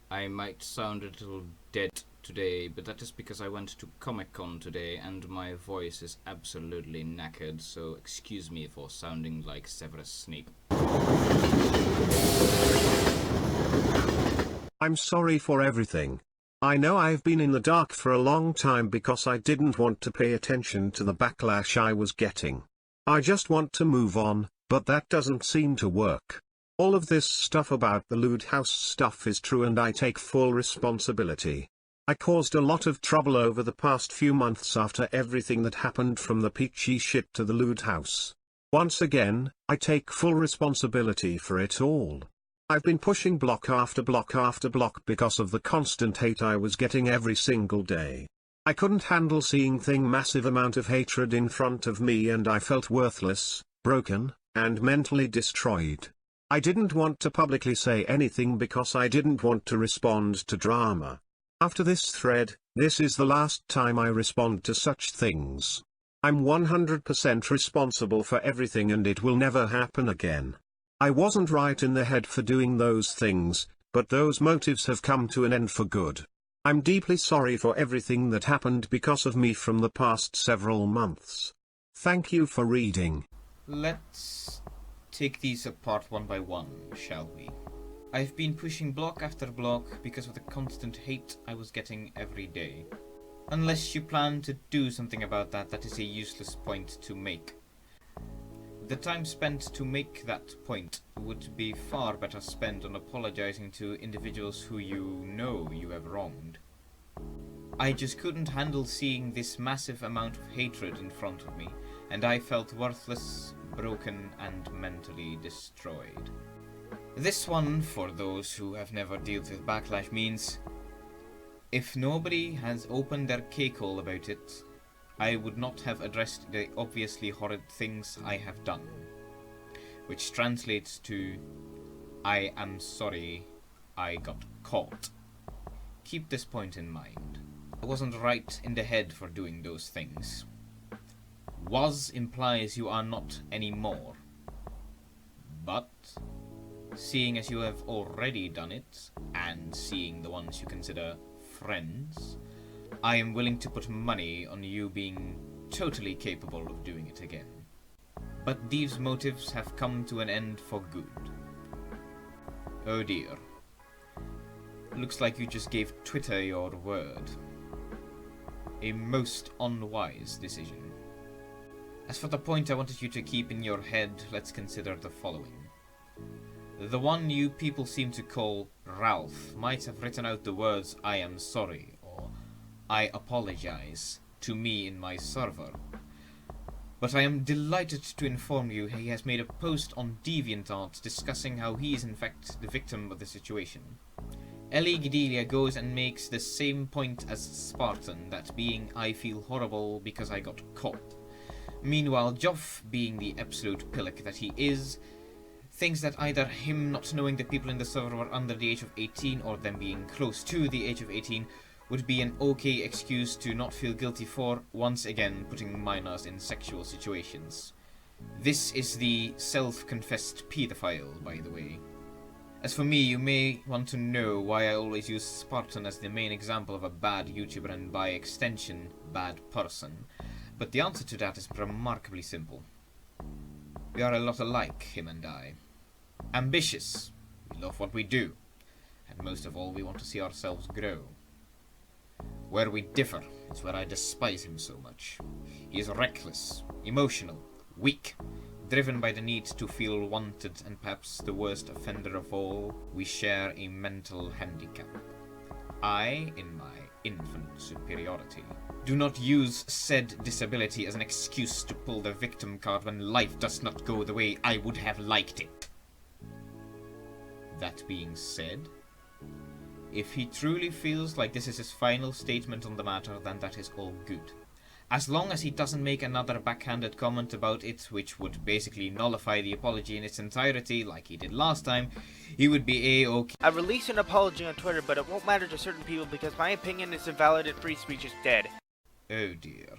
I might sound a little dead today, but that is because I went to Comic-Con today and my voice is absolutely knackered, so excuse me for sounding like Severus Snape. I'm sorry for everything. I know I've been in the dark for a long time because I didn't want to pay attention to the backlash I was getting. I just want to move on, but that doesn't seem to work. All of this stuff about the Loot House stuff is true and I take full responsibility. I caused a lot of trouble over the past few months after everything that happened from the peachy shit to the Loot House. Once again, I take full responsibility for it all. I've been pushing block after block after block because of the constant hate I was getting every single day. I couldn't handle seeing massive amount of hatred in front of me and I felt worthless, broken, and mentally destroyed. I didn't want to publicly say anything because I didn't want to respond to drama. After this thread, this is the last time I respond to such things. I'm 100% responsible for everything and it will never happen again. I wasn't right in the head for doing those things, but those motives have come to an end for good. I'm deeply sorry for everything that happened because of me from the past several months. Thank you for reading. Let's take these apart one by one, shall we? I've been pushing block after block because of the constant hate I was getting every day. Unless you plan to do something about that, that is a useless point to make. The time spent to make that point would be far better spent on apologizing to individuals who you know you have wronged. I just couldn't handle seeing this massive amount of hatred in front of me, and I felt worthless, broken, and mentally destroyed. This one, for those who have never dealt with backlash, means if nobody has opened their cake hole about it, I would not have addressed the obviously horrid things I have done. Which translates to, I am sorry I got caught. Keep this point in mind. I wasn't right in the head for doing those things. Was implies you are not anymore. But, seeing as you have already done it, and seeing the ones you consider friends, I am willing to put money on you being totally capable of doing it again. But these motives have come to an end for good. Oh dear. Looks like you just gave Twitter your word. A most unwise decision. As for the point I wanted you to keep in your head, let's consider the following. The one you people seem to call Ralph might have written out the words I am sorry or I apologize to me in my server. But I am delighted to inform you he has made a post on DeviantArt discussing how he is in fact the victim of the situation. Ellie Gedelia goes and makes the same point as Spartan, that being I feel horrible because I got caught. Meanwhile, Joff, being the absolute pillock that he is, thinks that either him not knowing that people in the server were under the age of 18 or them being close to the age of 18 would be an okay excuse to not feel guilty for, once again, putting minors in sexual situations. This is the self-confessed paedophile, by the way. As for me, you may want to know why I always use Spartan as the main example of a bad YouTuber and by extension, bad person. But the answer to that is remarkably simple. We are a lot alike, him and I. Ambitious. We love what we do. And most of all, we want to see ourselves grow. Where we differ is where I despise him so much. He is reckless, emotional, weak, driven by the need to feel wanted, and perhaps the worst offender of all, we share a mental handicap. I, in my infinite superiority, do not use said disability as an excuse to pull the victim card when life does not go the way I would have liked it. That being said, if he truly feels like this is his final statement on the matter, then that is all good. As long as he doesn't make another backhanded comment about it, which would basically nullify the apology in its entirety, like he did last time, he would be A-OK. I released an apology on Twitter, but it won't matter to certain people because my opinion is invalid and free speech is dead. Oh dear.